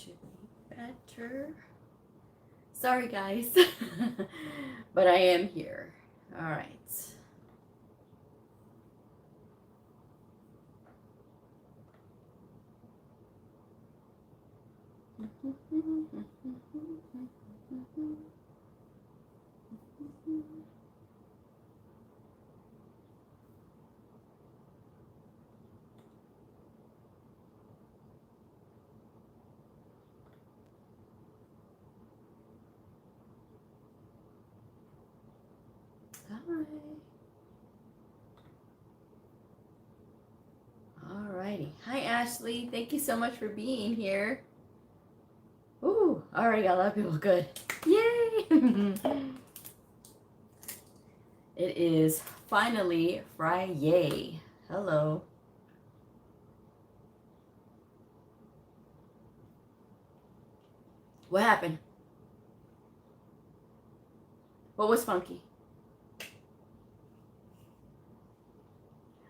should be better. Sorry, guys. But I am here. All right. Alrighty. Hi, Ashley. Thank you so much for being here. Ooh, already got a lot of people. Good. Yay! It is finally Friday. Hello. What happened? What was funky?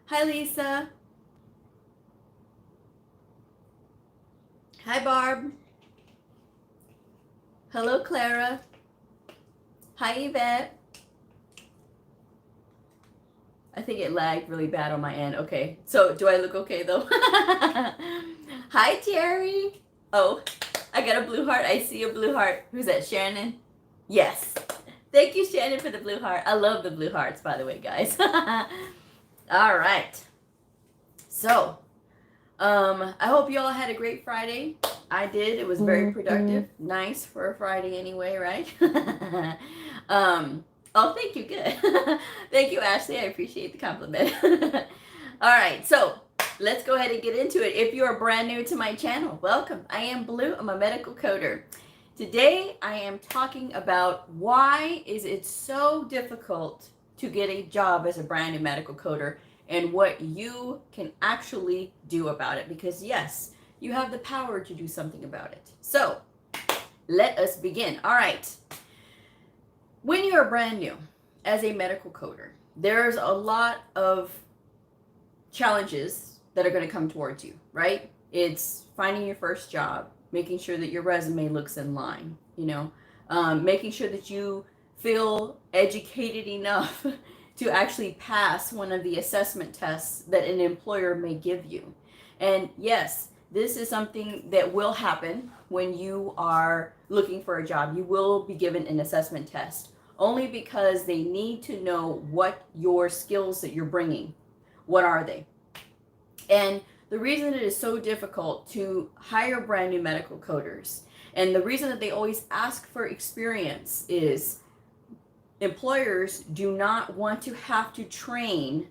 Hi, Lisa. Hi, Barb. Hello, Clara. Hi, Yvette. I think it lagged really bad on my end. Okay, so do I look okay though? Hi, Terry. Oh, I got a blue heart. I see a blue heart. Who's that, Shannon? Yes. Thank you, Shannon, for the blue heart. I love the blue hearts, by the way, guys. All right. So, I hope you all had a great Friday. I did. It was very productive. Nice for a Friday anyway, right? Oh, thank you. Good. Thank you, Ashley. I appreciate the compliment. All right. So let's go ahead and get into it. If you are brand new to my channel, welcome. I am Blue. I'm a medical coder. Today, I am talking about why is it so difficult to get a job as a brand new medical coder and what you can actually do about it. Because yes, you have the power to do something about it. So let us begin. All right. When you're brand new as a medical coder, there's a lot of challenges that are going to come towards you, right? It's finding your first job, making sure that your resume looks in line, making sure that you feel educated enough to actually pass one of the assessment tests that an employer may give you. And yes, this is something that will happen when you are looking for a job. You will be given an assessment test only because they need to know what your skills that you're bringing, what are they? And the reason it is so difficult to hire brand new medical coders, and the reason that they always ask for experience, is employers do not want to have to train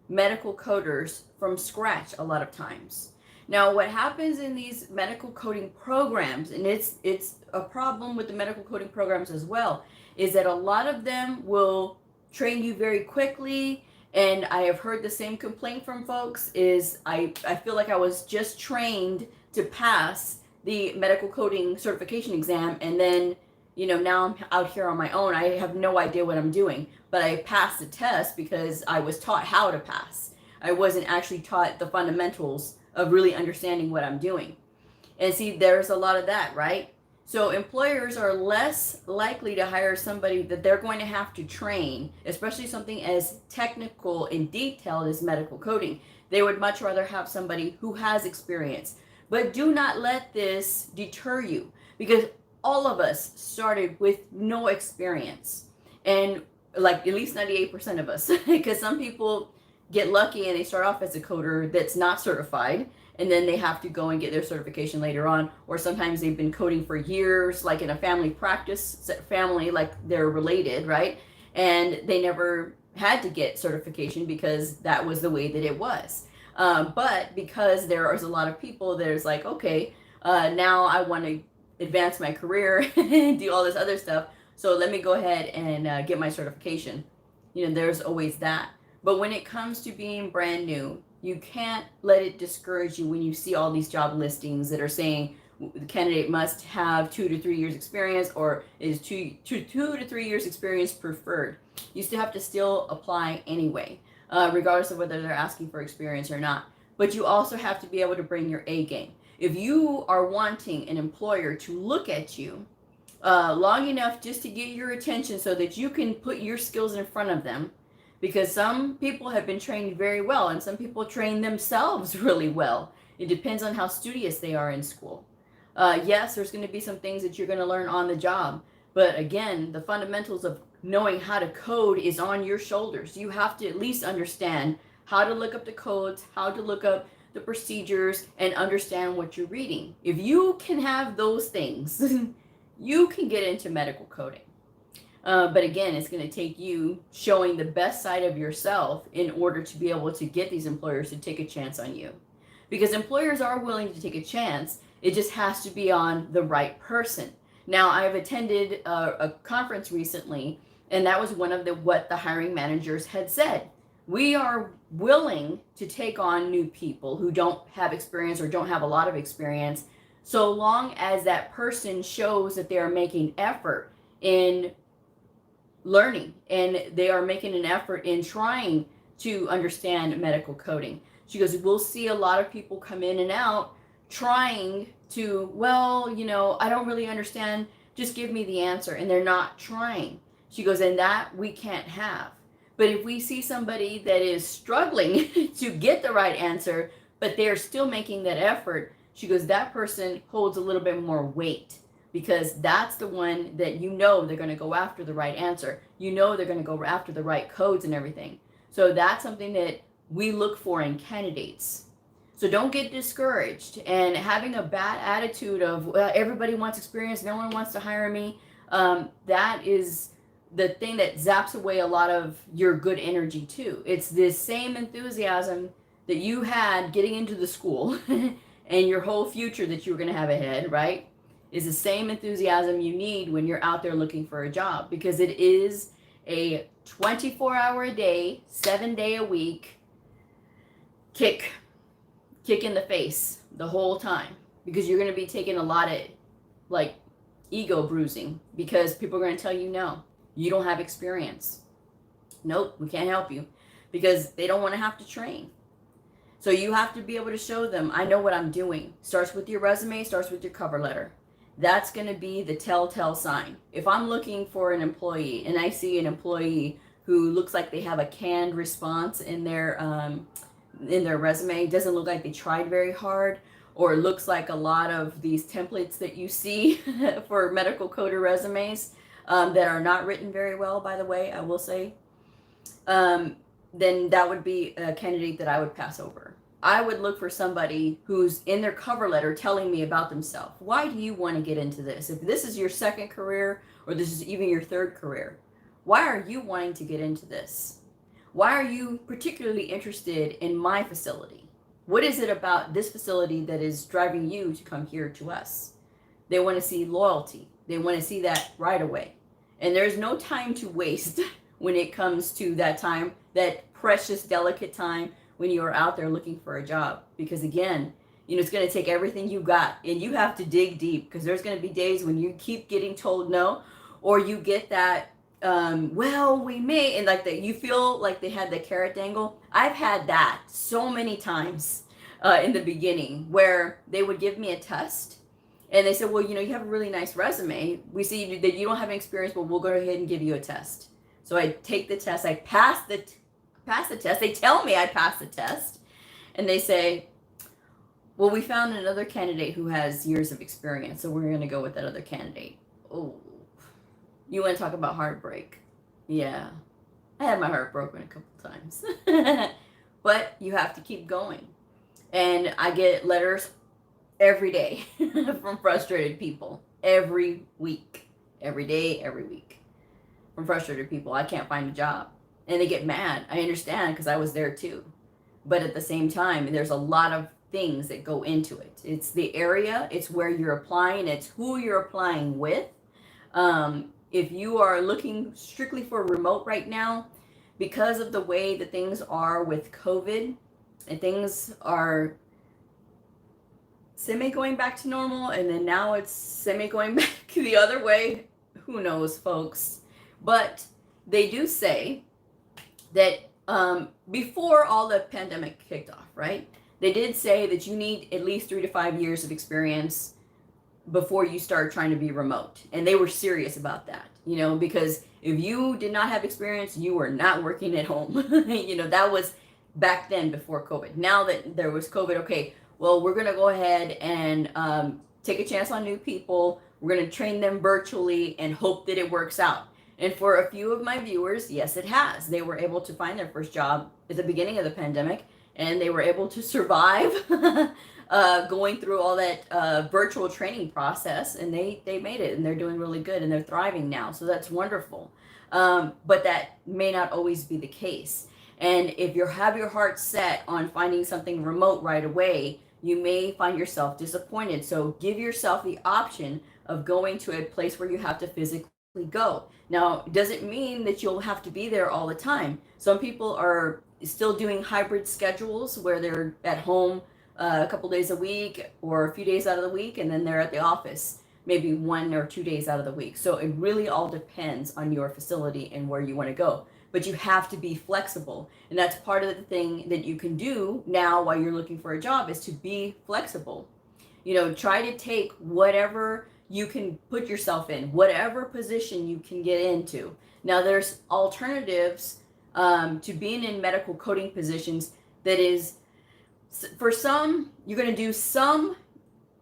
medical coders from scratch a lot of times. Now, what happens in these medical coding programs, and it's a problem with the medical coding programs as well, is that a lot of them will train you very quickly. And I have heard the same complaint from folks is I feel like I was just trained to pass the medical coding certification exam, and then now I'm out here on my own. I have no idea what I'm doing, but I passed the test because I was taught how to pass. I wasn't actually taught the fundamentals of really understanding what I'm doing. And see, there's a lot of that, right? So employers are less likely to hire somebody that they're going to have to train, especially something as technical and detailed as medical coding. They would much rather have somebody who has experience. But do not let this deter you, because all of us started with no experience. And like at least 98% of us, because some people get lucky and they start off as a coder that's not certified, and then they have to go and get their certification later on. Or sometimes they've been coding for years, like in a family practice family, like they're related, right? And they never had to get certification because that was the way that it was. But because there is a lot of people, there's like, okay, now I want to advance my career and do all this other stuff, so let me go ahead and get my certification. There's always that. But when it comes to being brand new, you can't let it discourage you when you see all these job listings that are saying the candidate must have 2 to 3 years experience, or is 2 to 3 years experience preferred. You still have to still apply anyway, regardless of whether they're asking for experience or not. But you also have to be able to bring your A game. If you are wanting an employer to look at you long enough just to get your attention so that you can put your skills in front of them, because some people have been trained very well and some people train themselves really well. It depends on how studious they are in school. Yes, there's going to be some things that you're going to learn on the job, but again, the fundamentals of knowing how to code is on your shoulders. You have to at least understand how to look up the codes, how to look up the procedures, and understand what you're reading. If you can have those things, you can get into medical coding. But again, it's going to take you showing the best side of yourself in order to be able to get these employers to take a chance on you. Because employers are willing to take a chance, it just has to be on the right person. Now, I've attended a conference recently, and that was one of what the hiring managers had said. We are willing to take on new people who don't have experience or don't have a lot of experience, so long as that person shows that they are making effort in learning and they are making an effort in trying to understand medical coding. She goes, we'll see a lot of people come in and out trying to, well, you know, I don't really understand, just give me the answer, and they're not trying. She goes, and that we can't have. But if we see somebody that is struggling to get the right answer, but they're still making that effort, she goes, that person holds a little bit more weight, because that's the one that you know they're going to go after the right answer. You know they're going to go after the right codes and everything. So that's something that we look for in candidates. So don't get discouraged and having a bad attitude of, well, everybody wants experience, no one wants to hire me. That is the thing that zaps away a lot of your good energy too. It's this same enthusiasm that you had getting into the school and your whole future that you were going to have ahead, right? Is the same enthusiasm you need when you're out there looking for a job, because it is a 24-hour a day, 7-day a week kick in the face the whole time, because you're going to be taking a lot of like ego bruising, because people are going to tell you, no, you don't have experience. Nope, we can't help you, because they don't want to have to train. So you have to be able to show them, I know what I'm doing. Starts with your resume, starts with your cover letter. That's going to be the telltale sign. If I'm looking for an employee and I see an employee who looks like they have a canned response in their resume, doesn't look like they tried very hard, or looks like a lot of these templates that you see for medical coder resumes that are not written very well, by the way, I will say, then that would be a candidate that I would pass over. I would look for somebody who's in their cover letter telling me about themselves. Why do you want to get into this? If this is your second career, or this is even your third career, why are you wanting to get into this? Why are you particularly interested in my facility? What is it about this facility that is driving you to come here to us? They want to see loyalty. They want to see that right away. And there's no time to waste when it comes to that time, that precious, delicate time when you are out there looking for a job. Because again, you know, it's going to take everything you got, and you have to dig deep, because there's going to be days when you keep getting told no, or you get that, well, we may, and like that, you feel like they had the carrot dangle. I've had that so many times in the beginning, where they would give me a test and they said, well, you know, you have a really nice resume. We see that you don't have any experience, but we'll go ahead and give you a test. So I take the test, I pass the test. They tell me I passed the test, and they say, well, we found another candidate who has years of experience, so we're going to go with that other candidate. Oh, you want to talk about heartbreak? Yeah, I had my heart broken a couple times. But you have to keep going. And I get letters every day from frustrated people, every week, every day, every week, from frustrated people. I can't find a job. And they get mad. I understand, because I was there too. But at the same time, there's a lot of things that go into it. It's the area, it's where you're applying, it's who you're applying with. If you are looking strictly for remote right now, because of the way that things are with COVID, and things are semi going back to normal, and then now it's semi going back the other way. Who knows, folks? But they do say that before all the pandemic kicked off, right? they did say that you need at least 3 to 5 years of experience before you start trying to be remote. And they were serious about that, you know, because if you did not have experience, you were not working at home. You know, that was back then before COVID. Now that there was COVID, okay, well, we're going to go ahead and take a chance on new people. We're going to train them virtually and hope that it works out. And for a few of my viewers, yes, it has. They were able to find their first job at the beginning of the pandemic, and they were able to survive going through all that virtual training process, and they made it, and they're doing really good, and they're thriving now. So that's wonderful. But that may not always be the case. And if you have your heart set on finding something remote right away, you may find yourself disappointed. So give yourself the option of going to a place where you have to physically go. Now, does it mean that you'll have to be there all the time? Some people are still doing hybrid schedules where they're at home a couple days a week or a few days out of the week, and then they're at the office maybe 1 or 2 days out of the week. So it really all depends on your facility and where you want to go. But you have to be flexible. And that's part of the thing that you can do now while you're looking for a job, is to be flexible. You know, try to take whatever you can put yourself in, whatever position you can get into. Now, there's alternatives to being in medical coding positions. That is, for some, you're going to do some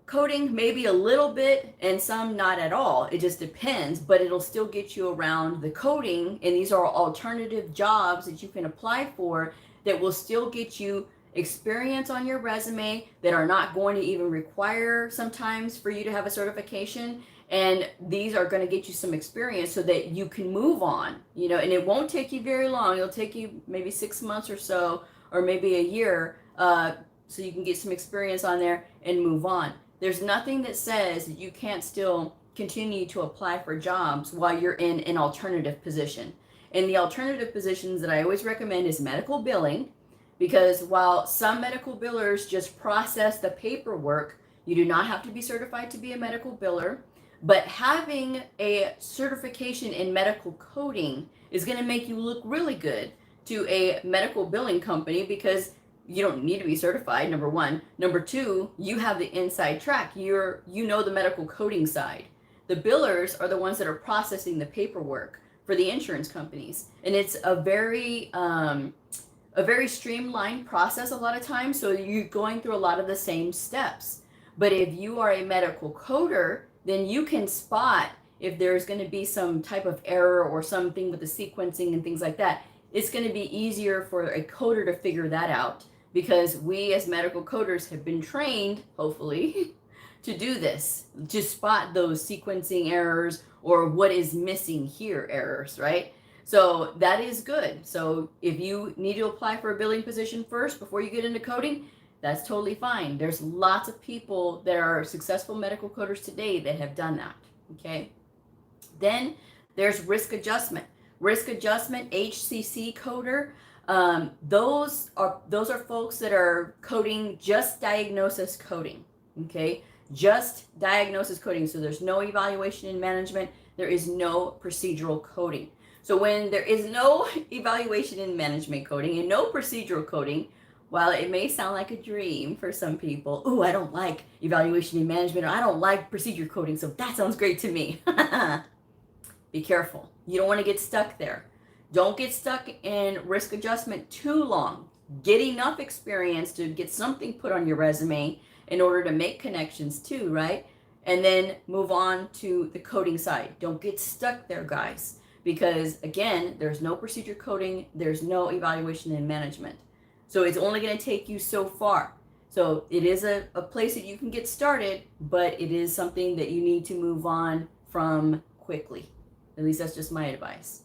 coding, maybe a little bit, and some not at all. It just depends, but it'll still get you around the coding. And these are alternative jobs that you can apply for that will still get you experience on your resume, that are not going to even require sometimes for you to have a certification. And these are going to get you some experience so that you can move on, you know, and it won't take you very long. It'll take you maybe 6 months or so, or maybe a year, so you can get some experience on there and move on. There's nothing that says that you can't still continue to apply for jobs while you're in an alternative position. And the alternative positions that I always recommend is medical billing, because while some medical billers just process the paperwork, you do not have to be certified to be a medical biller. But having a certification in medical coding is going to make you look really good to a medical billing company, because you don't need to be certified, number one. Number two, you have the inside track. You know the medical coding side. The billers are the ones that are processing the paperwork for the insurance companies. And it's a very streamlined process a lot of times, so you're going through a lot of the same steps. But if you are a medical coder, then you can spot if there's going to be some type of error or something with the sequencing and things like that. It's going to be easier for a coder to figure that out, because we as medical coders have been trained, hopefully, to do this, to spot those sequencing errors or what is missing here errors, right? So that is good. So if you need to apply for a billing position first before you get into coding, that's totally fine. There's lots of people that are successful medical coders today that have done that, okay? Then there's risk adjustment. Risk adjustment, HCC coder. Those are folks that are coding just diagnosis coding, okay? Just diagnosis coding. So there's no evaluation and management. There is no procedural coding. So when there is no evaluation and management coding and no procedural coding, while it may sound like a dream for some people, oh, I don't like evaluation and management, or I don't like procedure coding, so that sounds great to me. Be careful. You don't want to get stuck there. Don't get stuck in risk adjustment too long. Get enough experience to get something put on your resume in order to make connections too, right? And then move on to the coding side. Don't get stuck there, guys, because again, there's no procedure coding, there's no evaluation and management. So it's only going to take you so far. So it is a place that you can get started, but it is something that you need to move on from quickly. At least that's just my advice.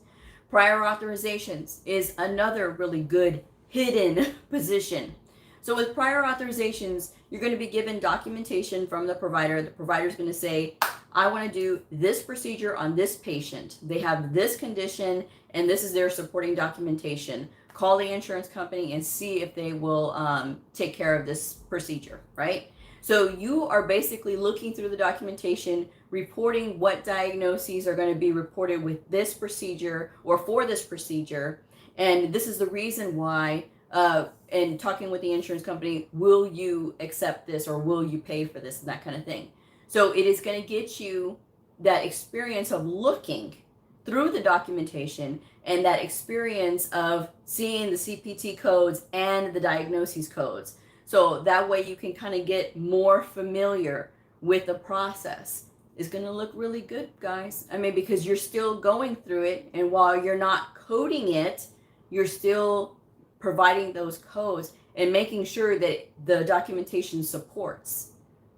Prior authorizations is another really good hidden position. So with prior authorizations, you're going to be given documentation from the provider. The provider is going to say, I want to do this procedure on this patient. They have this condition, and this is their supporting documentation. Call the insurance company and see if they will take care of this procedure, right? So you are basically looking through the documentation, reporting what diagnoses are going to be reported with this procedure or for this procedure. And this is the reason why and talking with the insurance company, will you accept this or will you pay for this and that kind of thing. So it is going to get you that experience of looking through the documentation and that experience of seeing the CPT codes and the diagnoses codes. So that way you can kind of get more familiar with the process. It's going to look really good, guys. I mean, because you're still going through it, and while you're not coding it, you're still providing those codes and making sure that the documentation supports.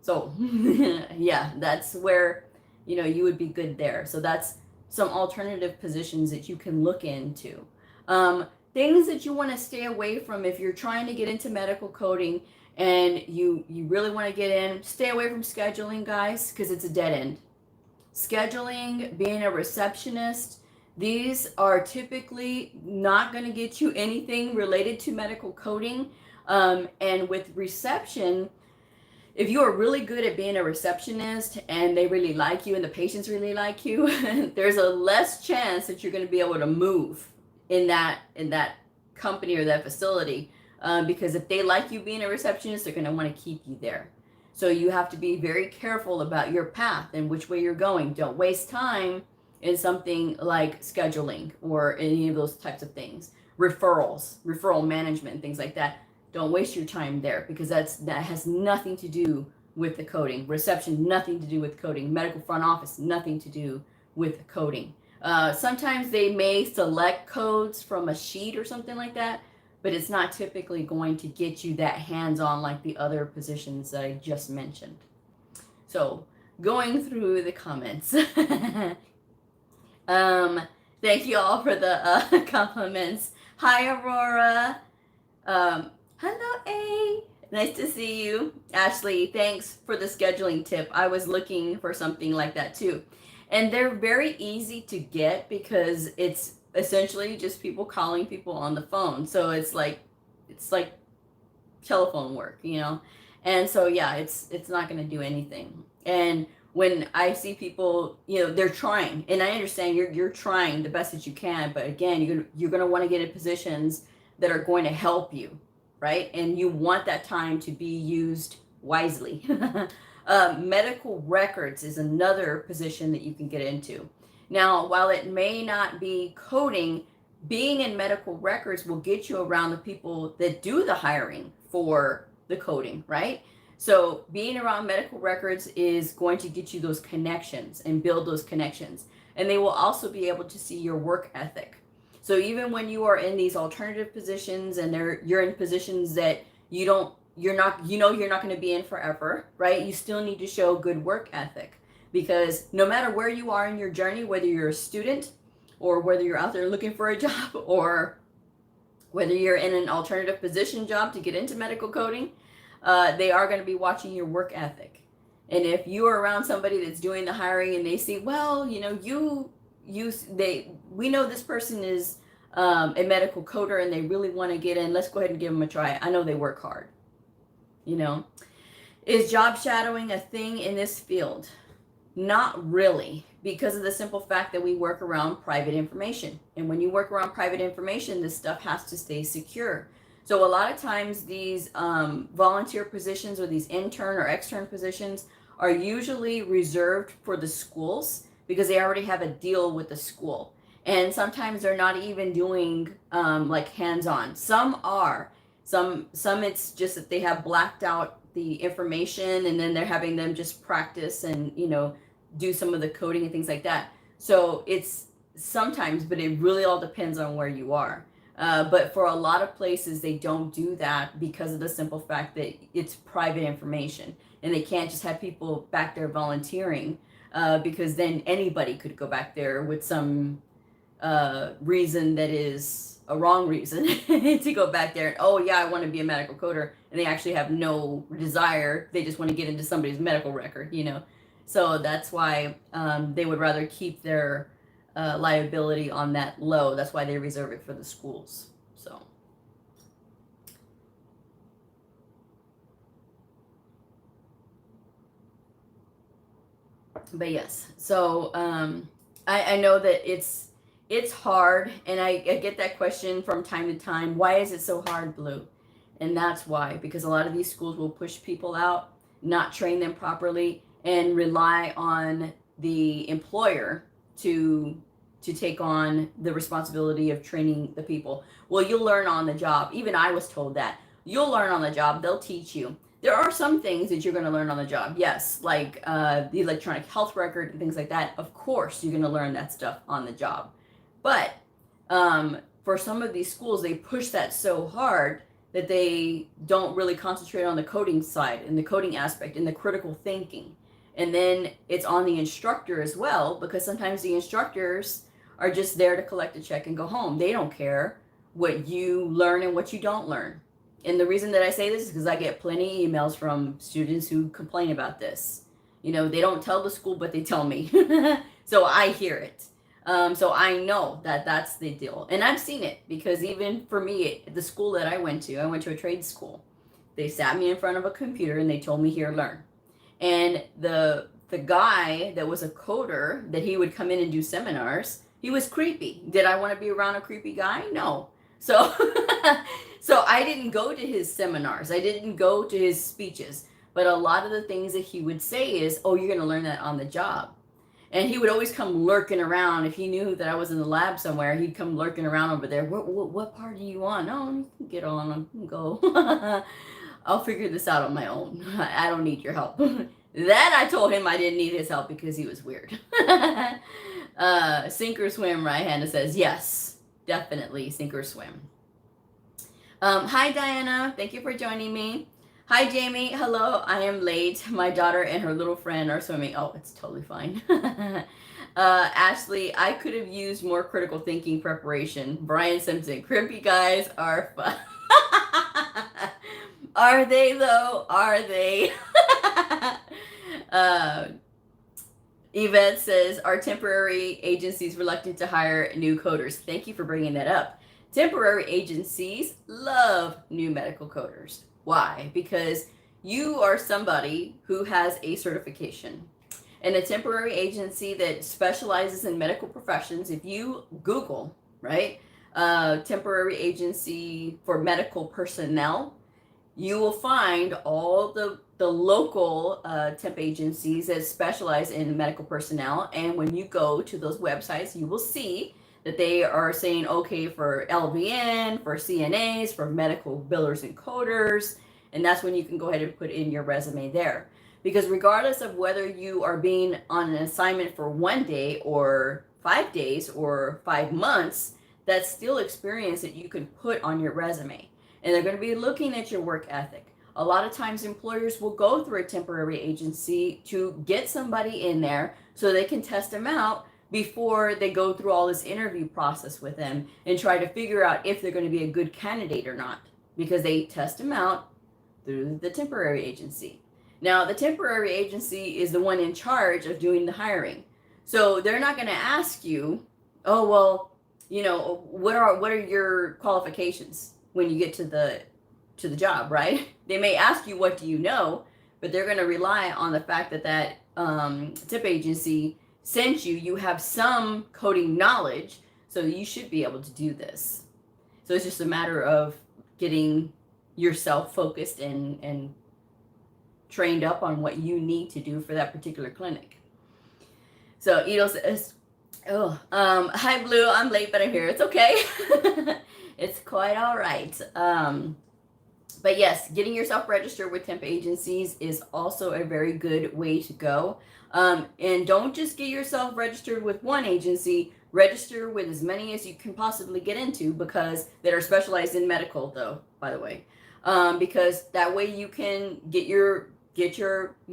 So yeah, that's where, you know, you would be good there. So that's some alternative positions that you can look into. Things that you want to stay away from if you're trying to get into medical coding and you really want to get in, stay away from scheduling, guys, because it's a dead end. Scheduling, being a receptionist, these are typically not going to get you anything related to medical coding. And with reception, if you are really good at being a receptionist and they really like you and the patients really like you, there's a less chance that you're going to be able to move in that company or that facility. Because if they like you being a receptionist, they're going to want to keep you there. So you have to be very careful about your path and which way you're going. Don't waste time in something like scheduling or any of those types of things. Referral management, things like that. Don't waste your time there, because that has nothing to do with the coding. Reception, nothing to do with coding. Medical front office, nothing to do with coding. Sometimes they may select codes from a sheet or something like that, but it's not typically going to get you that hands-on like the other positions that I just mentioned. So going through the comments. Thank you all for the compliments. Hi, Aurora. Hello, A. Nice to see you. Ashley, thanks for the scheduling tip. I was looking for something like that too. And they're very easy to get because it's essentially just people calling people on the phone. So it's like telephone work, you know? And so, yeah, it's not going to do anything. And when I see people, you know, they're trying, and I understand you're trying the best that you can, but again, you're going to want to get in positions that are going to help you, right? And you want that time to be used wisely. Medical records is another position that you can get into. Now, while it may not be coding, being in medical records will get you around the people that do the hiring for the coding, right? So being around medical records is going to get you those connections and build those connections. And they will also be able to see your work ethic. So even when you are in these alternative positions and you're in positions that you're not going to be in forever, right? You still need to show good work ethic, because no matter where you are in your journey, whether you're a student or whether you're out there looking for a job or whether you're in an alternative position job to get into medical coding, they are going to be watching your work ethic. And if you are around somebody that's doing the hiring and they see, well, you know, we know this person is a medical coder and they really want to get in, let's go ahead and give them a try. I know they work hard. You know, is job shadowing a thing in this field? Not really, because of the simple fact that we work around private information. And when you work around private information, this stuff has to stay secure. So a lot of times these volunteer positions or these intern or extern positions are usually reserved for the schools because they already have a deal with the school. And sometimes they're not even doing like hands-on. Some are. Some it's just that they have blacked out the information and then they're having them just practice and, you know, do some of the coding and things like that. So it's sometimes, but it really all depends on where you are. But for a lot of places, they don't do that because of the simple fact that it's private information and they can't just have people back there volunteering because then anybody could go back there with some reason that is a wrong reason to go back there and, oh yeah, I want to be a medical coder, and they actually have no desire. They just want to get into somebody's medical record, you know. So that's why they would rather keep their liability on that low. That's why they reserve it for the schools. So but yes, so I know that it's it's hard, and I get that question from time to time. Why is it so hard, Blue? And that's why, because a lot of these schools will push people out, not train them properly, and rely on the employer to take on the responsibility of training the people. Well, you'll learn on the job. Even I was told that. You'll learn on the job. They'll teach you. There are some things that you're going to learn on the job. Yes, like the electronic health record and things like that. Of course, you're going to learn that stuff on the job. But for some of these schools, they push that so hard that they don't really concentrate on the coding side and the coding aspect and the critical thinking. And then it's on the instructor as well, because sometimes the instructors are just there to collect a check and go home. They don't care what you learn and what you don't learn. And the reason that I say this is because I get plenty of emails from students who complain about this. You know, they don't tell the school, but they tell me. So I hear it. So I know that that's the deal. And I've seen it, because even for me, the school that I went to a trade school. They sat me in front of a computer and they told me, here, learn. And the guy that was a coder, that he would come in and do seminars, he was creepy. Did I want to be around a creepy guy? No. So so I didn't go to his seminars. I didn't go to his speeches. But a lot of the things that he would say is, oh, you're going to learn that on the job. And he would always come lurking around. If he knew that I was in the lab somewhere, he'd come lurking around over there. What part are you on? Oh, you can get on and go. I'll figure this out on my own. I don't need your help. That I told him I didn't need his help because he was weird. Sink or swim, right? Hannah says, yes, definitely sink or swim. Hi, Diana. Thank you for joining me. Hi, Jamie. Hello. I am late. My daughter and her little friend are swimming. Oh, it's totally fine. Ashley, I could have used more critical thinking preparation. Brian Simpson, crimpy guys are fun. Are they though? Are they? Yvette says, are temporary agencies reluctant to hire new coders? Thank you for bringing that up. Temporary agencies love new medical coders. Why? Because you are somebody who has a certification. And a temporary agency that specializes in medical professions, if you Google, right, temporary agency for medical personnel, you will find all the local temp agencies that specialize in medical personnel. And when you go to those websites, you will see that they are saying, okay, for LVN, for CNAs, for medical billers and coders. And that's when you can go ahead and put in your resume there. Because regardless of whether you are being on an assignment for 1 day or 5 days or 5 months, that's still experience that you can put on your resume. And they're going to be looking at your work ethic. A lot of times employers will go through a temporary agency to get somebody in there so they can test them out before they go through all this interview process with them and try to figure out if they're going to be a good candidate or not, because they test them out through the temporary agency. Now, the temporary agency is the one in charge of doing the hiring. So they're not going to ask you, oh, well, you know, what are your qualifications when you get to the job, right? They may ask you, what do you know? But they're going to rely on the fact that temp agency sent you. You have some coding knowledge, so you should be able to do this. So it's just a matter of getting yourself focused and trained up on what you need to do for that particular clinic. So Edo says, oh, hi Blue, I'm late, but I'm here. It's okay. It's quite all right. But yes, getting yourself registered with temp agencies is also a very good way to go. And don't just get yourself registered with one agency, register with as many as you can possibly get into, because that are specialized in medical though, by the way. Because that way you can you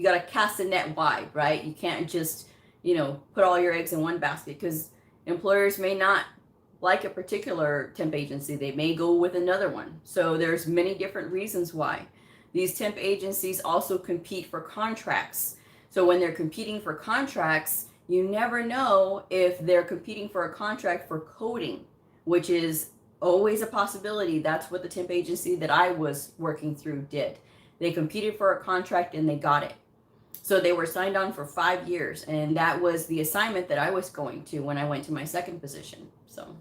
got to cast the net wide, right? You can't just, put all your eggs in one basket, because employers may not like a particular temp agency. They may go with another one. So there's many different reasons why. These temp agencies also compete for contracts. So when they're competing for contracts, you never know if they're competing for a contract for coding, which is always a possibility. That's what the temp agency that I was working through did. They competed for a contract and they got it. So they were signed on for 5 years, and that was the assignment that I was going to when I went to my second position. So,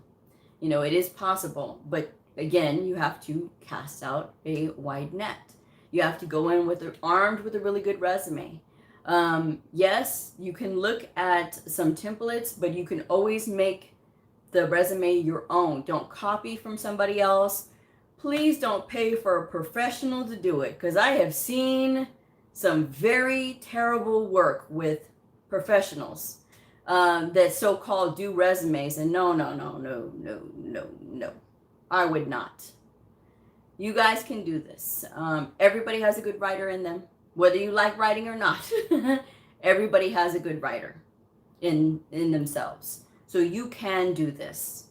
you know, it is possible, but again, you have to cast out a wide net. You have to go in armed with a really good resume. Yes, you can look at some templates, but you can always make the resume your own. Don't copy from somebody else. Please don't pay for a professional to do it, because I have seen some very terrible work with professionals that so-called do resumes, and no, I would not. You guys can do this. Everybody has a good writer in them, whether you like writing or not. Everybody has a good writer in themselves, so you can do this.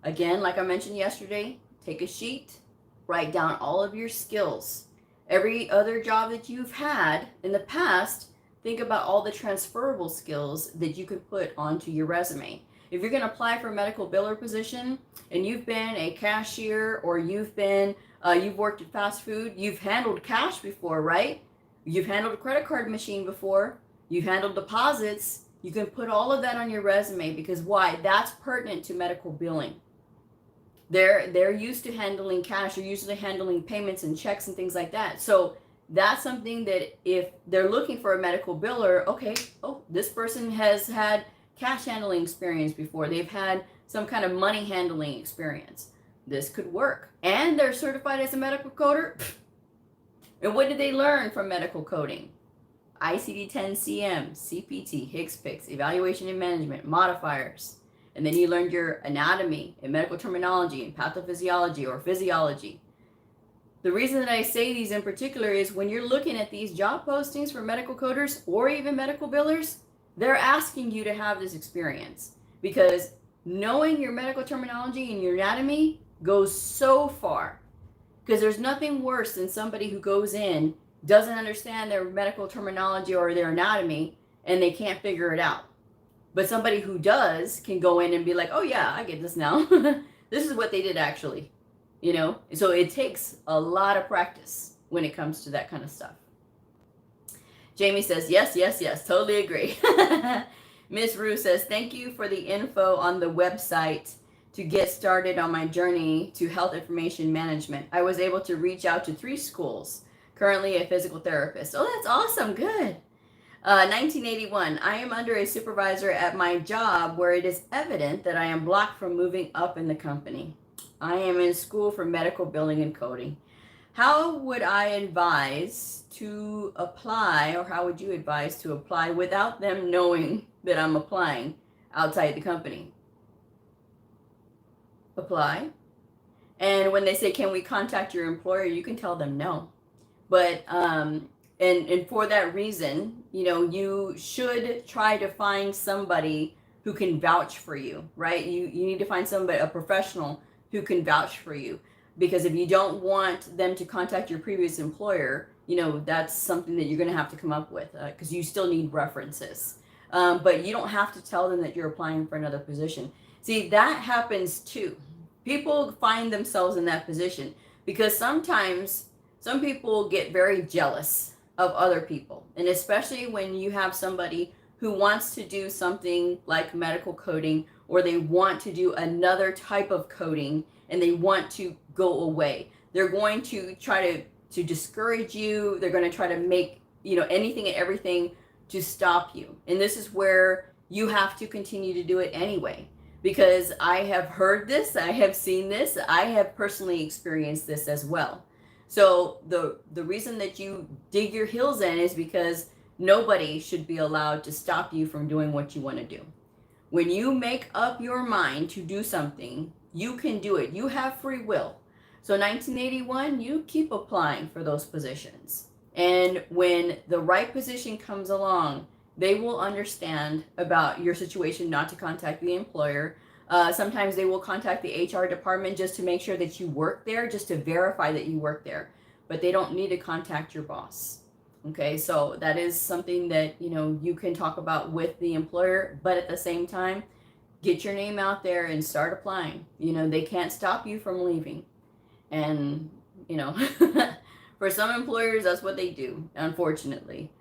Again, like I mentioned yesterday, take a sheet, write down all of your skills. Every other job that you've had in the past, think about all the transferable skills that you could put onto your resume. If you're going to apply for a medical biller position and you've been a cashier, or you've worked at fast food, you've handled cash before, right? You've handled a credit card machine before, you've handled deposits, you can put all of that on your resume, because why? That's pertinent to medical billing. They're used to handling cash, they're used to handling payments and checks and things like that. So that's something that if they're looking for a medical biller, okay, oh, this person has had cash handling experience before, they've had some kind of money handling experience, this could work. And they're certified as a medical coder. And what did they learn from medical coding? ICD-10-CM, CPT, HCPCS, evaluation and management, modifiers. And then you learned your anatomy and medical terminology and pathophysiology or physiology. The reason that I say these in particular is when you're looking at these job postings for medical coders or even medical billers, they're asking you to have this experience, because knowing your medical terminology and your anatomy goes so far. Because there's nothing worse than somebody who goes in, doesn't understand their medical terminology or their anatomy, and they can't figure it out. But somebody who does can go in and be like, oh yeah, I get this now. This is what they did actually, you know? So it takes a lot of practice when it comes to that kind of stuff. Jamie says, yes, totally agree. Miss Rue says, thank you for the info on the website to get started on my journey to health information management. I was able to reach out to 3 schools, currently a physical therapist. Oh, that's awesome, good. 1981, I am under a supervisor at my job where it is evident that I am blocked from moving up in the company. I am in school for medical billing and coding. How would I advise to apply, or how would you advise to apply without them knowing that I'm applying outside the company? Apply. And when they say, can we contact your employer, you can tell them no. But and for that reason, you know, you should try to find somebody who can vouch for you, right? You need to find somebody, a professional who can vouch for you. Because if you don't want them to contact your previous employer, you know, that's something that you're going to have to come up with, because you still need references. But you don't have to tell them that you're applying for another position. See, that happens too. People find themselves in that position because sometimes some people get very jealous of other people. And especially when you have somebody who wants to do something like medical coding, or they want to do another type of coding and they want to go away. They're going to try to discourage you. They're going to try to make, you know, anything and everything to stop you. And this is where you have to continue to do it anyway. Because I have heard this, I have seen this, I have personally experienced this as well. So the reason that you dig your heels in is because nobody should be allowed to stop you from doing what you want to do. When you make up your mind to do something, you can do it. You have free will. So 1981, you keep applying for those positions. And when the right position comes along, they will understand about your situation not to contact the employer. Sometimes they will contact the HR department just to make sure that you work there, just to verify that you work there. But they don't need to contact your boss. Okay, so that is something that, you know, you can talk about with the employer, but at the same time, get your name out there and start applying. You know, they can't stop you from leaving. And, you know, for some employers, that's what they do, unfortunately.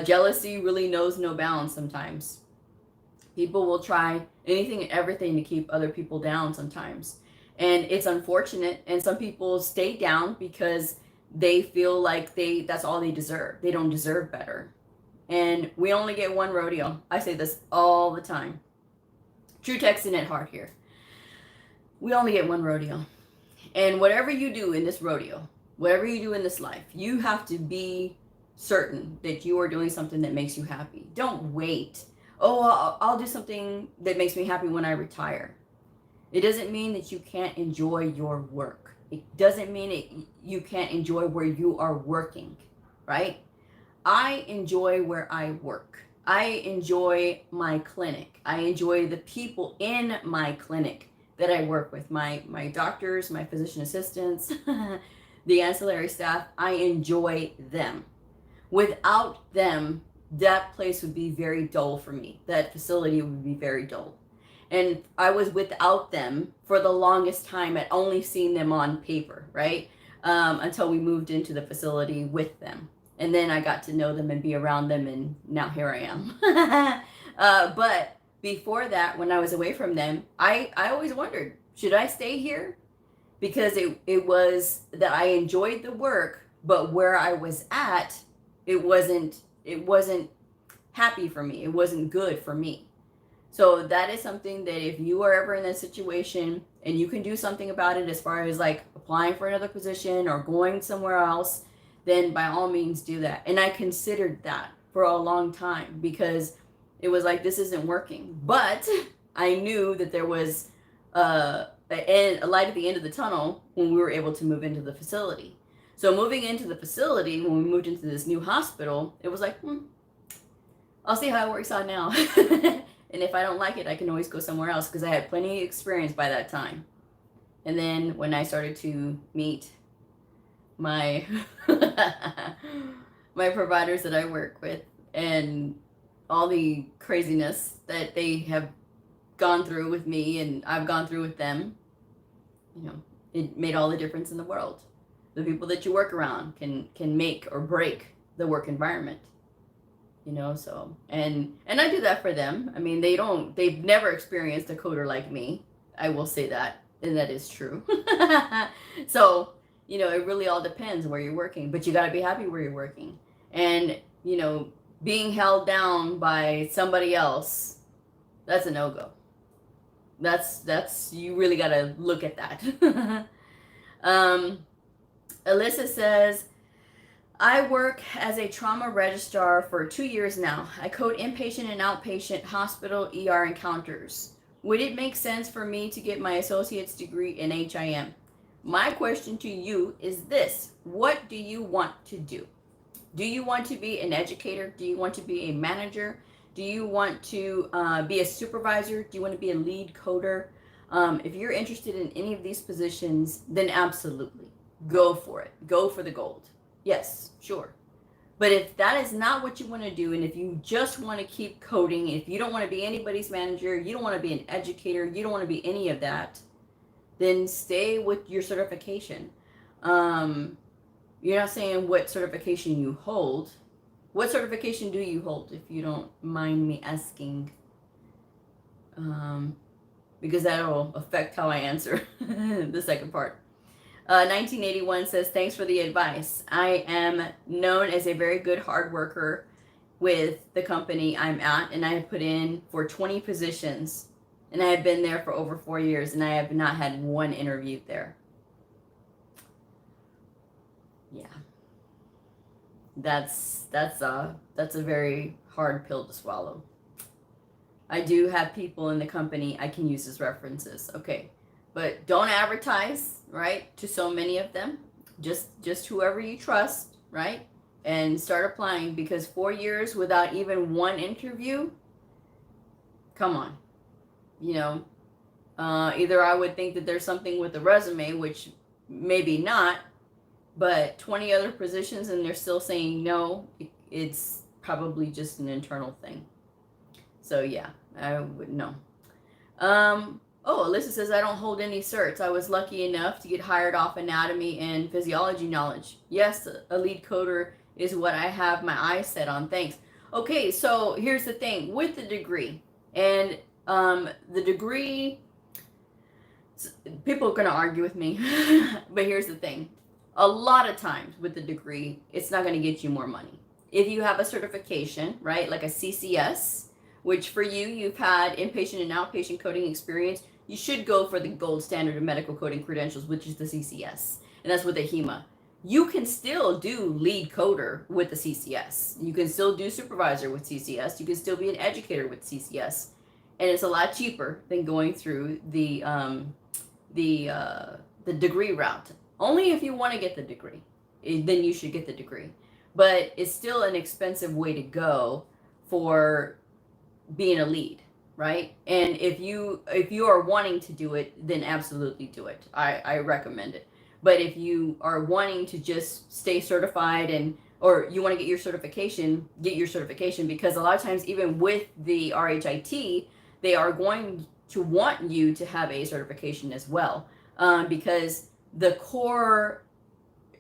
Jealousy really knows no bounds sometimes. People will try anything and everything to keep other people down sometimes. And it's unfortunate. And some people stay down because they feel like that's all they deserve. They don't deserve better. And we only get one rodeo. I say this all the time. True texting at heart here. We only get one rodeo. And whatever you do in this rodeo, whatever you do in this life, you have to be certain that you are doing something that makes you happy. Don't wait. Oh, I'll do something that makes me happy when I retire. It doesn't mean that you can't enjoy your work. It doesn't mean you can't enjoy where you are working, right? I enjoy where I work. I enjoy my clinic. I enjoy the people in my clinic that I work with, my doctors, my physician assistants, the ancillary staff. I enjoy them. Without them, that place would be very dull for me. That facility would be very dull. And I was without them for the longest time. I'd only seen them on paper, right? Until we moved into the facility with them. And then I got to know them and be around them, and now here I am. But before that, when I was away from them, I always wondered, should I stay here? Because it was that I enjoyed the work, but where I was at, it wasn't happy for me. It wasn't good for me. So that is something that if you are ever in that situation and you can do something about it, as far as like applying for another position or going somewhere else, then by all means do that. And I considered that for a long time because it was like, this isn't working. But I knew that there was a light at the end of the tunnel when we were able to move into the facility. So moving into the facility, when we moved into this new hospital, it was like, I'll see how it works out now. And if I don't like it, I can always go somewhere else, because I had plenty of experience by that time. And then when I started to meet my my providers that I work with, and all the craziness that they have gone through with me and I've gone through with them, it made all the difference in the world. The people that you work around can make or break the work environment. So and I do that for them. I mean, they've never experienced a coder like me. I will say that, and that is true. So, it really all depends where you're working, but you got to be happy where you're working. And, being held down by somebody else, that's a no-go. That's you really got to look at that. Alyssa says, I work as a trauma registrar for 2 years now. I code inpatient and outpatient hospital ER encounters. Would it make sense for me to get my associate's degree in HIM? My question to you is this: what do you want to do? Do you want to be an educator? Do you want to be a manager? Do you want to be a supervisor? Do you want to be a lead coder? If you're interested in any of these positions, then absolutely go for it. Go for the gold. Yes, sure. But if that is not what you want to do, and if you just want to keep coding, if you don't want to be anybody's manager, you don't want to be an educator, you don't want to be any of that, then stay with your certification. You're not saying what certification you hold. What certification do you hold, if you don't mind me asking? Because that'll affect how I answer the second part. 1981 says, thanks for the advice. I am known as a very good hard worker with the company I'm at, and I have put in for 20 positions, and I have been there for over 4 years, and I have not had one interview there. Yeah, that's a very hard pill to swallow. I do have people in the company I can use as references. Okay. But don't advertise, right, to so many of them. Just whoever you trust, right? And start applying, because 4 years without even one interview, come on. Either I would think that there's something with the resume, which maybe not, but 20 other positions and they're still saying no, it's probably just an internal thing. So yeah, I would know. Oh, Alyssa says, I don't hold any certs. I was lucky enough to get hired off anatomy and physiology knowledge. Yes, a lead coder is what I have my eyes set on. Thanks. Okay, so here's the thing with the degree. And the degree, people are going to argue with me, but here's the thing. A lot of times with the degree, it's not going to get you more money. If you have a certification, right, like a CCS, which for you, you've had inpatient and outpatient coding experience, you should go for the gold standard of medical coding credentials, which is the CCS. And that's with the HEMA. You can still do lead coder with the CCS. You can still do supervisor with CCS. You can still be an educator with CCS. And it's a lot cheaper than going through the degree route. Only if you want to get the degree, then you should get the degree. But it's still an expensive way to go for being a lead, right? And if you are wanting to do it, then absolutely do it. I recommend it. But if you are wanting to just stay certified or you want to get your certification, because a lot of times even with the RHIT, they are going to want you to have a certification as well, because the core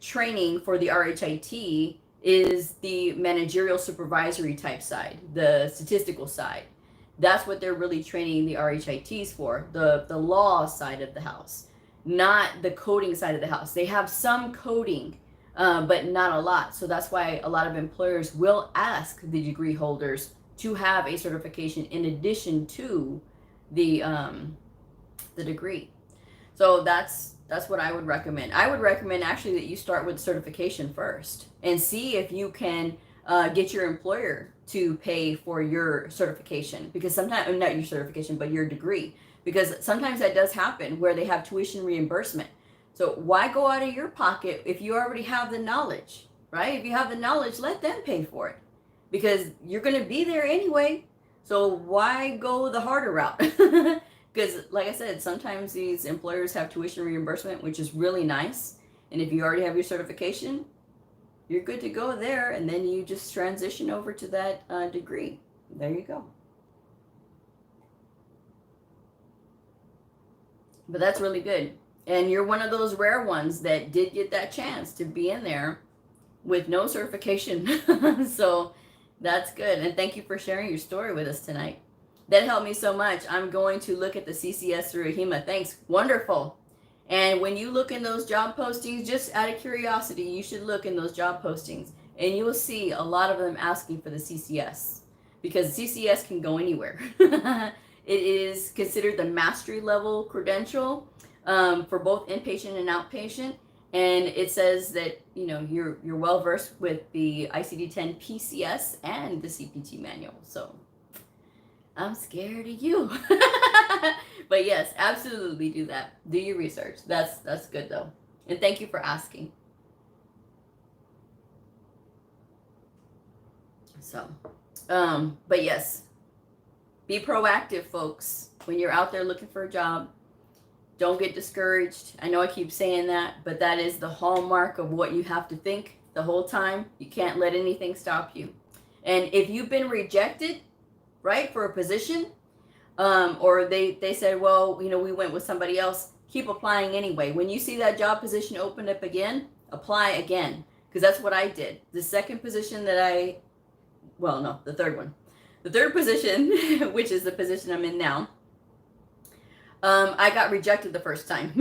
training for the RHIT is the managerial supervisory type side, the statistical side. That's what they're really training the RHITs for, the law side of the house, not the coding side of the house. They have some coding, but not a lot. So that's why a lot of employers will ask the degree holders to have a certification in addition to the degree. So that's what I would recommend. I would recommend actually that you start with certification first and see if you can get your employer to pay for your certification, because sometimes, not your certification, but your degree, because sometimes that does happen where they have tuition reimbursement. So why go out of your pocket if you already have the knowledge, right? If you have the knowledge, let them pay for it, because you're going to be there anyway. So why go the harder route? Because like I said, sometimes these employers have tuition reimbursement, which is really nice. And if you already have your certification, you're good to go there. And then you just transition over to that degree. There you go. But that's really good. And you're one of those rare ones that did get that chance to be in there with no certification. So that's good. And thank you for sharing your story with us tonight. That helped me so much. I'm going to look at the CCS through HEMA. Thanks. Wonderful. And when you look in those job postings, just out of curiosity, you should look in those job postings and you will see a lot of them asking for the CCS, because CCS can go anywhere. It is considered the mastery level credential for both inpatient and outpatient. And it says that, you know, you're well versed with the ICD-10 PCS and the CPT manual. So I'm scared of you. But yes, absolutely do that. Do your research. That's good though. And thank you for asking. So, but yes, be proactive, folks. When you're out there looking for a job, don't get discouraged. I know I keep saying that, but that is the hallmark of what you have to think the whole time. You can't let anything stop you. And if you've been rejected, right, for a position, or they said, well, you know, we went with somebody else, keep applying anyway. When you see that job position open up again, apply again, because that's what I did. The second position that the third one. The third position, which is the position I'm in now, I got rejected the first time.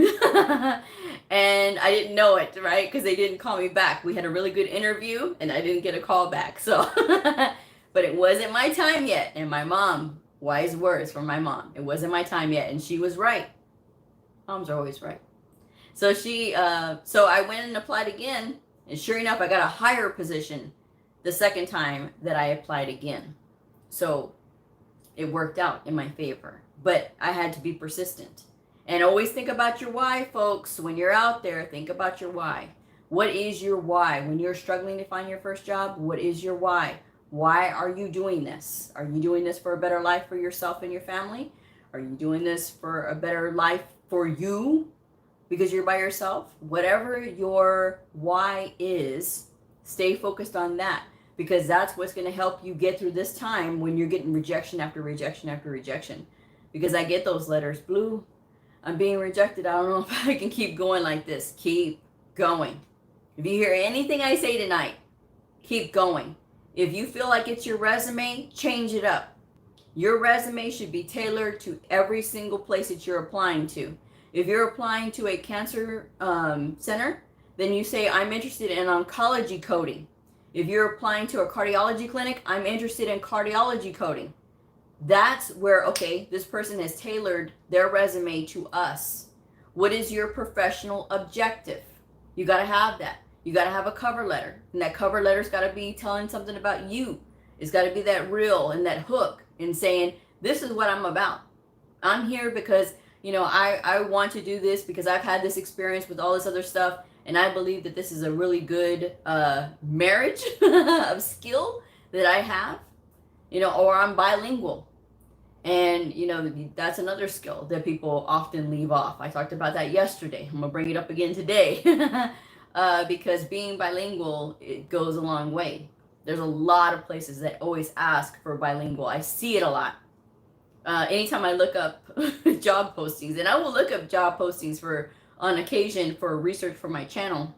And I didn't know it, right? Because they didn't call me back. We had a really good interview and I didn't get a call back. So, but it wasn't my time yet. And my mom, wise words from my mom, it wasn't my time yet. And she was right. Moms are always right. So so I went and applied again. And sure enough, I got a higher position the second time that I applied again. So it worked out in my favor. But I had to be persistent. And always think about your why, folks. When you're out there, think about your why. What is your why? When you're struggling to find your first job, what is your why? Why are you doing this? Are you doing this for a better life for yourself and your family? Are you doing this for a better life for you because you're by yourself? Whatever your why is, stay focused on that, because that's what's going to help you get through this time when you're getting rejection after rejection after rejection. Because I get those letters, Blue, I'm being rejected. I don't know if I can keep going like this. Keep going. If you hear anything I say tonight, keep going. If you feel like it's your resume, change it up. Your resume should be tailored to every single place that you're applying to. If you're applying to a cancer center, then you say, I'm interested in oncology coding. If you're applying to a cardiology clinic, I'm interested in cardiology coding. That's where, okay, this person has tailored their resume to us. What is your professional objective? You got to have that. You got to have a cover letter. And that cover letter's got to be telling something about you. It's got to be that reel and that hook and saying, this is what I'm about. I'm here because, you know, I want to do this because I've had this experience with all this other stuff. And I believe that this is a really good marriage of skill that I have, you know, or I'm bilingual. And, you know, that's another skill that people often leave off. I talked about that yesterday. I'm going to bring it up again today because being bilingual, it goes a long way. There's a lot of places that always ask for bilingual. I see it a lot. Anytime I look up job postings, and I will look up job postings for on occasion for research for my channel,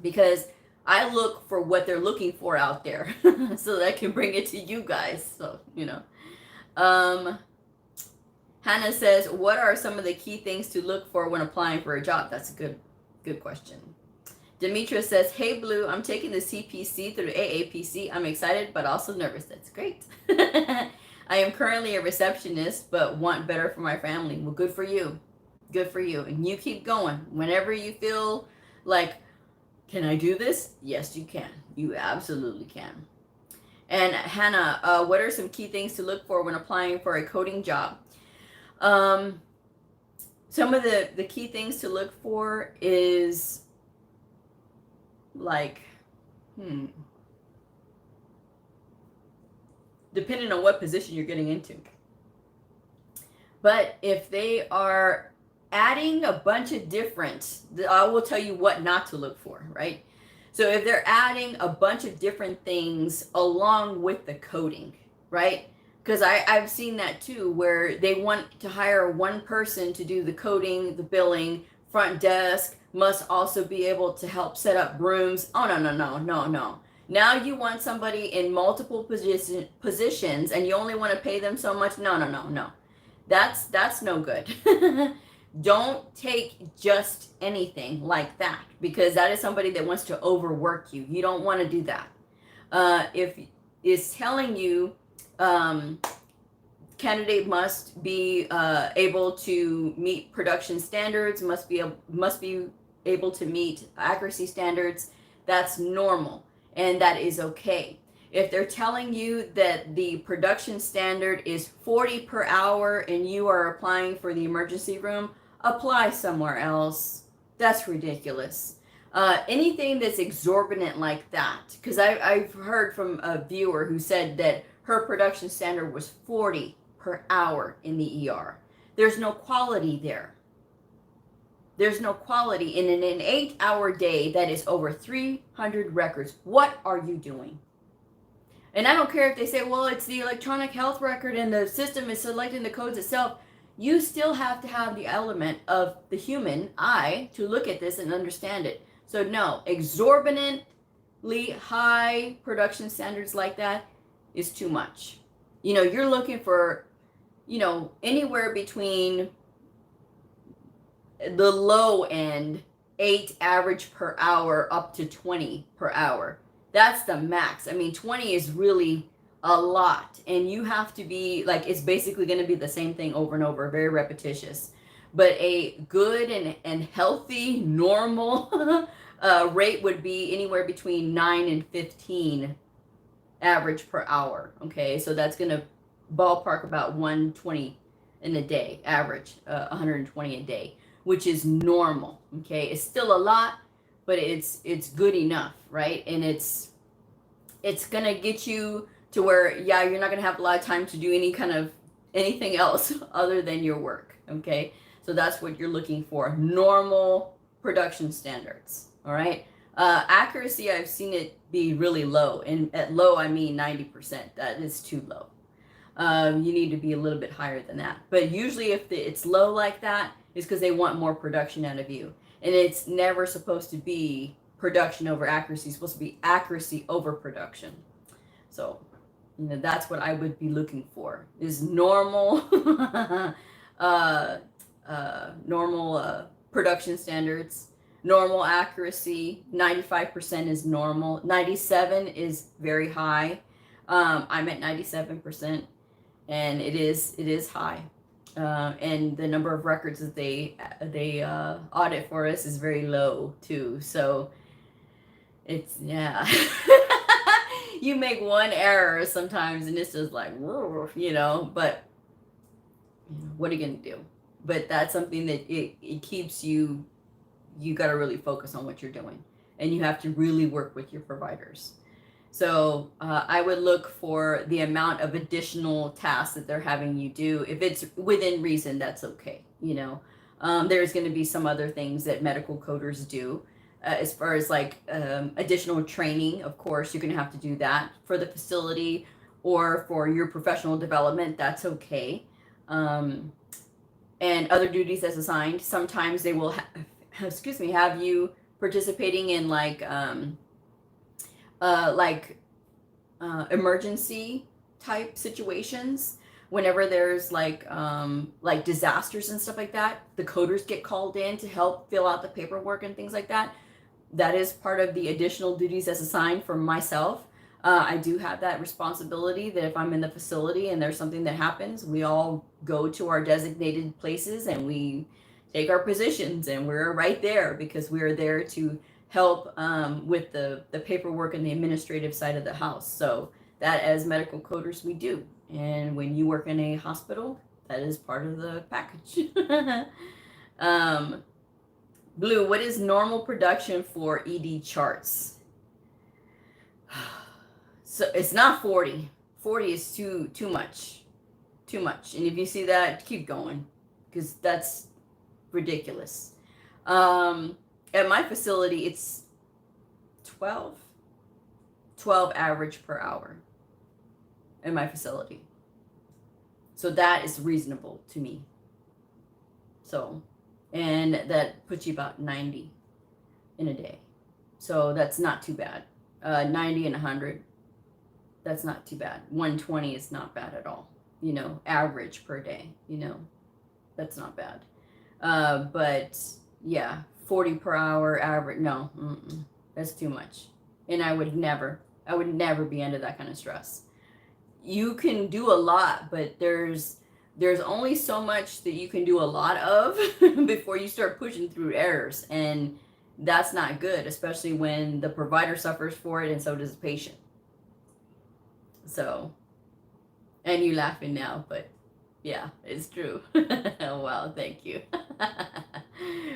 because I look for what they're looking for out there so that I can bring it to you guys. So, you know. Hannah says, what are some of the key things to look for when applying for a job? That's a good question. Demetra says, hey Blue, I'm taking the CPC through AAPC. I'm excited but also nervous. That's great. I am currently a receptionist but want better for my family. Well, good for you. Good for you. And you keep going. Whenever you feel like, can I do this? Yes, you can. You absolutely can. And Hannah, what are some key things to look for when applying for a coding job? Some of the key things to look for is like, depending on what position you're getting into. But if they are adding a bunch of different, I will tell you what not to look for, right? So if they're adding a bunch of different things along with the coding, right? Because I've seen that too, where they want to hire one person to do the coding, the billing, front desk, must also be able to help set up rooms. Oh, no. Now you want somebody in multiple positions and you only want to pay them so much. No. That's no good. Don't take just anything like that, because that is somebody that wants to overwork you. You don't want to do that. If it's telling you candidate must be able to meet production standards, must be able to meet accuracy standards, that's normal and that is okay. If they're telling you that the production standard is 40 per hour and you are applying for the emergency room, apply somewhere else. That's ridiculous. Anything that's exorbitant like that, because I've heard from a viewer who said that her production standard was 40 per hour in the ER. There's no quality there. There's no quality in an 8-hour day that is over 300 records. What are you doing? And I don't care if they say, well, it's the electronic health record and the system is selecting the codes itself. You still have to have the element of the human eye to look at this and understand it. So no, exorbitantly high production standards like that is too much. You know, you're looking for, you know, anywhere between the low end, 8 average per hour up to 20 per hour. That's the max. I mean, 20 is really a lot, and you have to be like, it's basically going to be the same thing over and over, very repetitious. But a good and healthy normal rate would be anywhere between 9 and 15 average per hour. Okay, so that's going to ballpark about 120 in a day, average 120 a day, which is normal. Okay, it's still a lot, but it's good enough, right? And it's gonna get you to where, yeah, you're not gonna have a lot of time to do anything else other than your work. Okay, so that's what you're looking for, normal production standards. All right, accuracy, I've seen it be really low, and at low I mean 90%. That is too low. You need to be a little bit higher than that, but usually if it's low like that, it's because they want more production out of you. And it's never supposed to be production over accuracy. It's supposed to be accuracy over production. So, that's what I would be looking for, is normal, normal production standards, normal accuracy. 95% is normal. 97 is very high. I'm at 97%, and it is high. And the number of records that they audit for us is very low too. So it's, yeah. You make one error sometimes and it's just like, but what are you going to do? But that's something that it keeps you got to really focus on what you're doing, and you have to really work with your providers. So I would look for the amount of additional tasks that they're having you do. If it's within reason, that's okay. There's going to be some other things that medical coders do. As far as like additional training, of course, you're going to have to do that for the facility or for your professional development. That's okay. And other duties as assigned. Sometimes they will have you participating in like emergency type situations. Whenever there's like disasters and stuff like that, the coders get called in to help fill out the paperwork and things like that. That is part of the additional duties as assigned for myself. I do have that responsibility that if I'm in the facility and there's something that happens, we all go to our designated places and we take our positions, and we're right there because we're there to help with the paperwork and the administrative side of the house. So that, as medical coders, we do. And when you work in a hospital, that is part of the package. Blue, what is normal production for ED charts? So it's not 40. 40 is too much. Too much. And if you see that, keep going, because that's ridiculous. At my facility, it's 12 average per hour in my facility. So that is reasonable to me. So, and that puts you about 90 in a day. So that's not too bad. 90 and 100, that's not too bad. 120 is not bad at all. Average per day, that's not bad. But yeah, 40 per hour average, no, that's too much. And I would never be under that kind of stress. You can do a lot, but there's only so much that you can do a lot of before you start pushing through errors. And that's not good, especially when the provider suffers for it and so does the patient. So, and you laughing now, but yeah, it's true. Oh, wow, thank you.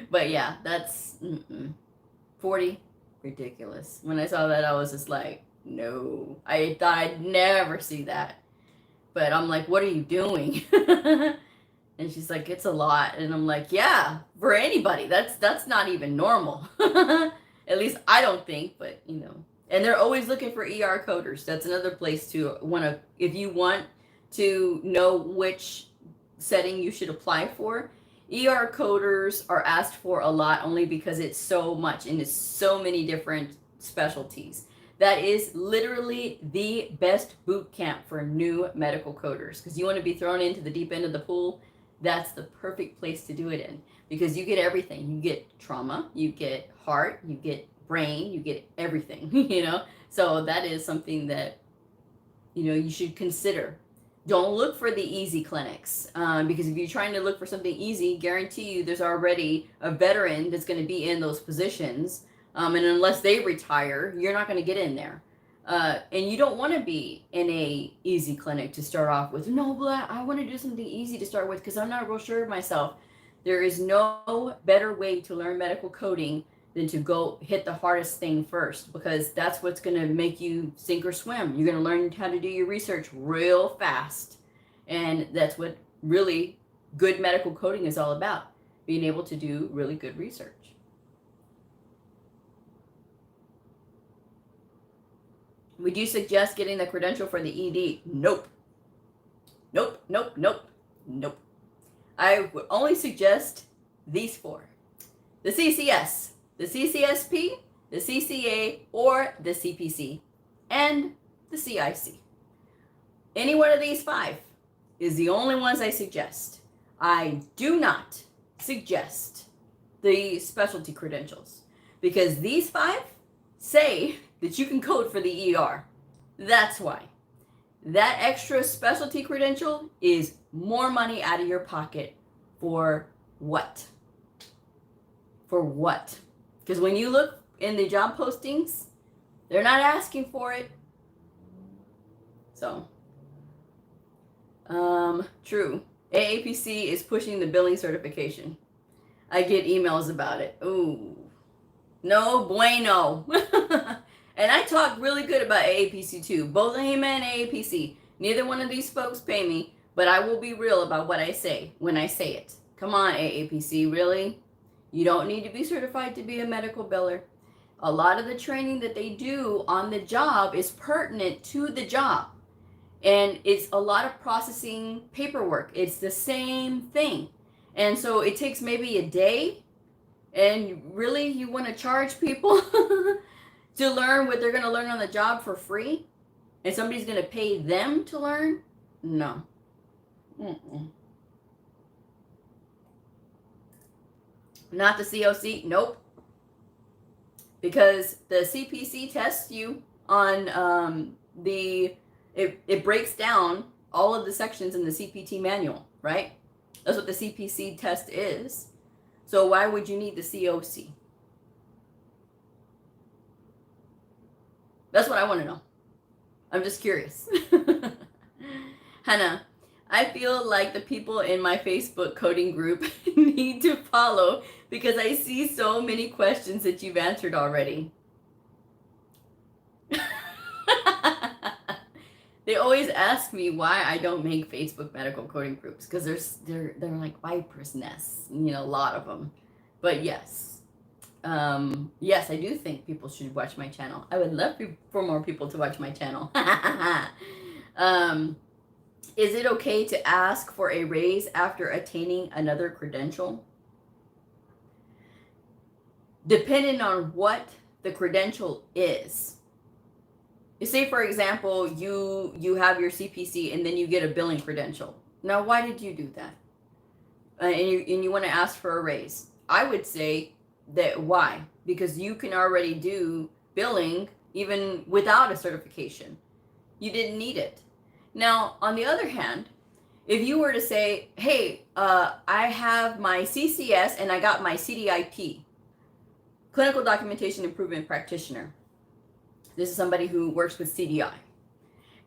But yeah, that's 40, ridiculous. When I saw that, I was just like, no, I thought I'd never see that. But I'm like, what are you doing? And she's like, it's a lot. And I'm like, yeah, for anybody, that's not even normal. At least I don't think, but and they're always looking for ER coders. That's another place to if you want to know which setting you should apply for. ER coders are asked for a lot only because it's so much and it's so many different specialties. That is literally the best boot camp for new medical coders, because you want to be thrown into the deep end of the pool. That's the perfect place to do it in, because you get everything. You get trauma, you get heart, you get brain, you get everything, So that is something that, you should consider. Don't look for the easy clinics, because if you're trying to look for something easy, guarantee you there's already a veteran that's going to be in those positions. And unless they retire, you're not going to get in there. And you don't want to be in a easy clinic to start off with. No, but I want to do something easy to start with because I'm not real sure of myself. There is no better way to learn medical coding than to go hit the hardest thing first, because that's what's going to make you sink or swim. You're going to learn how to do your research real fast. And that's what really good medical coding is all about, being able to do really good research. Would you suggest getting the credential for the ED? Nope. Nope, nope, nope, nope. I would only suggest these four. The CCS, the CCSP, the CCA, or the CPC, and the CIC. Any one of these 5 is the only ones I suggest. I do not suggest the specialty credentials because these 5 say that you can code for the ER. That's why. That extra specialty credential is more money out of your pocket for what? For what? Because when you look in the job postings, they're not asking for it. So, true. AAPC is pushing the billing certification. I get emails about it. Ooh, no bueno. And I talk really good about AAPC too. Both HEMA and AAPC. Neither one of these folks pay me, but I will be real about what I say when I say it. Come on, AAPC, really? You don't need to be certified to be a medical biller. A lot of the training that they do on the job is pertinent to the job. And it's a lot of processing paperwork. It's the same thing. And so it takes maybe a day. And really, you want to charge people to learn what they're going to learn on the job for free? And somebody's going to pay them to learn? No. Not the COC? Nope. Because the CPC tests you on it breaks down all of the sections in the CPT manual, right? That's what the CPC test is. So why would you need the COC? That's what I want to know. I'm just curious. Hannah, I feel like the people in my Facebook coding group need to follow because I see so many questions that you've answered already. They always ask me why I don't make Facebook medical coding groups because they're like vipers' nests, you know, a lot of them. But yes, yes, I do think people should watch my channel. I would love for more people to watch my channel. Is it okay to ask for a raise after attaining another credential? Depending on what the credential is. You say, for example, you have your CPC and then you get a billing credential. Now, why did you do that? And you want to ask for a raise. I would say that why? Because you can already do billing even without a certification. You didn't need it. Now, on the other hand, if you were to say, hey, I have my CCS and I got my CDIP, Clinical Documentation Improvement Practitioner. This is somebody who works with CDI.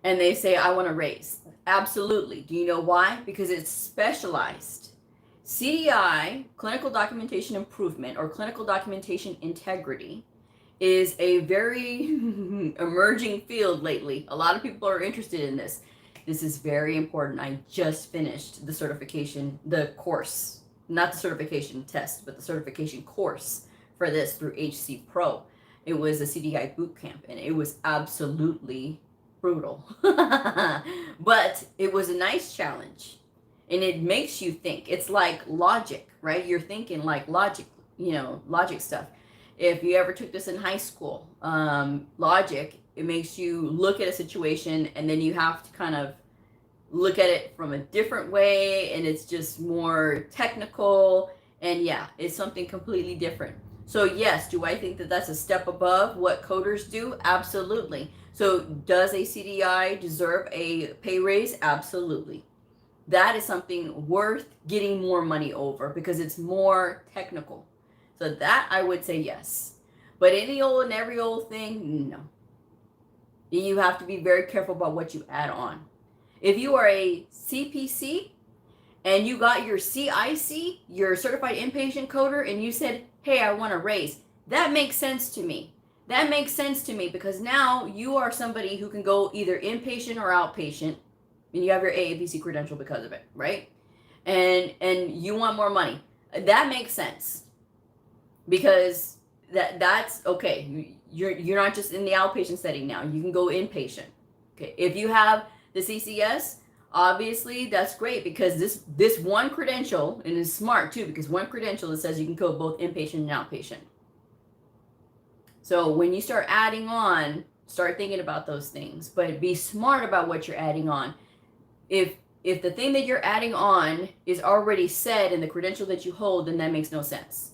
And they say, I want to raise. Absolutely. Do you know why? Because it's specialized. CDI, Clinical Documentation Improvement, or Clinical Documentation Integrity, is a very emerging field lately. A lot of people are interested in this. This is very important. I just finished the certification, the course, not the certification test, but the certification course for this through HC Pro. It was a CDI boot camp, and it was absolutely brutal. But it was a nice challenge, and it makes you think. It's like logic, right? You're thinking like logic, you know, logic stuff. If you ever took this in high school, logic, it makes you look at a situation, and then you have to kind of look at it from a different way, and it's just more technical, and yeah, it's something completely different. So yes, do I think that that's a step above what coders do? Absolutely. So does a CDI deserve a pay raise? Absolutely. That is something worth getting more money over because it's more technical. So that I would say yes. But any old and every old thing, no. You have to be very careful about what you add on. If you are a CPC and you got your CIC, your certified inpatient coder, and you said, hey, I want to raise, that makes sense to me. That makes sense to me because now you are somebody who can go either inpatient or outpatient, and you have your AAPC credential because of it, right? And you want more money. That makes sense because that's okay. You're not just in the outpatient setting now. You can go inpatient. Okay. If you have the CCS, obviously that's great because this one credential, and it's smart too because one credential that says you can code both inpatient and outpatient. So when you start adding on, start thinking about those things, but be smart about what you're adding on. If the thing that you're adding on is already said in the credential that you hold, then that makes no sense.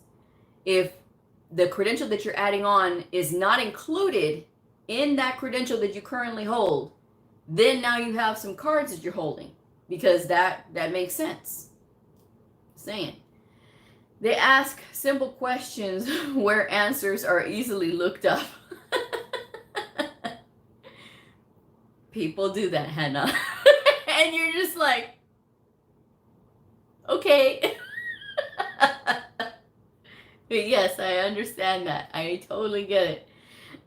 If the credential that you're adding on is not included in that credential that you currently hold, then now you have some cards that you're holding, because that makes sense. Saying. They ask simple questions where answers are easily looked up. People do that, Hannah. And you're just like, okay. But yes, I understand that. I totally get it.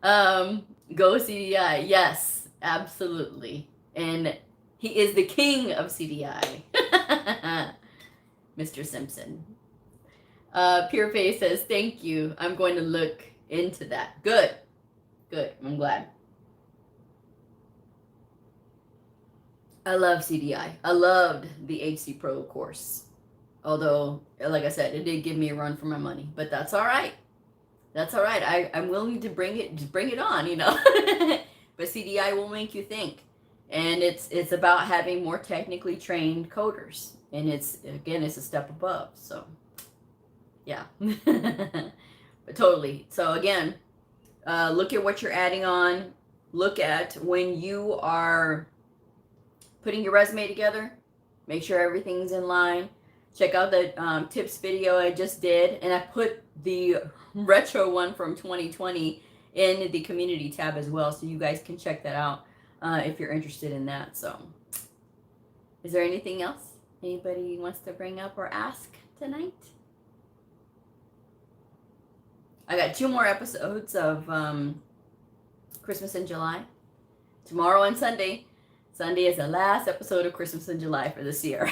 Go CDI. Yes, absolutely. And he is the king of CDI. Mr. Simpson. Pure Face says, thank you. I'm going to look into that. Good. Good. I'm glad. I love CDI. I loved the HC Pro course. Although, like I said, it did give me a run for my money, but that's all right. That's all right. I'm willing to bring it on, you know. But CDI will make you think. And it's about having more technically trained coders. And it's a step above. So, yeah. But totally. So again, look at what you're adding on. Look at when you are putting your resume together. Make sure everything's in line. Check out the tips video I just did. And I put the retro one from 2020 in the community tab as well. So you guys can check that out if you're interested in that. So is there anything else anybody wants to bring up or ask tonight? I got 2 more episodes of Christmas in July. Tomorrow and Sunday. Sunday is the last episode of Christmas in July for this year.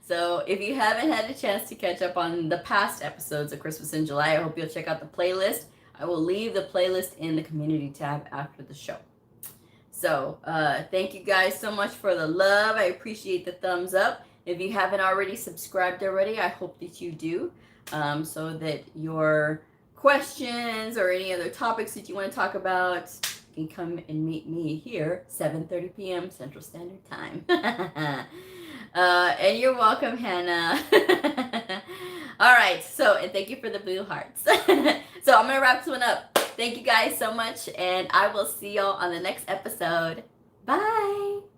So if you haven't had a chance to catch up on the past episodes of Christmas in July, I hope you'll check out the playlist. I will leave the playlist in the community tab after the show. So thank you guys so much for the love. I appreciate the thumbs up. If you haven't already subscribed already, I hope that you do, so that your questions or any other topics that you want to talk about, you can come and meet me here, 7:30 p.m. Central Standard Time. And you're welcome, Hannah. All right, so, and thank you for the blue hearts. So I'm going to wrap this one up. Thank you guys so much, and I will see y'all on the next episode. Bye.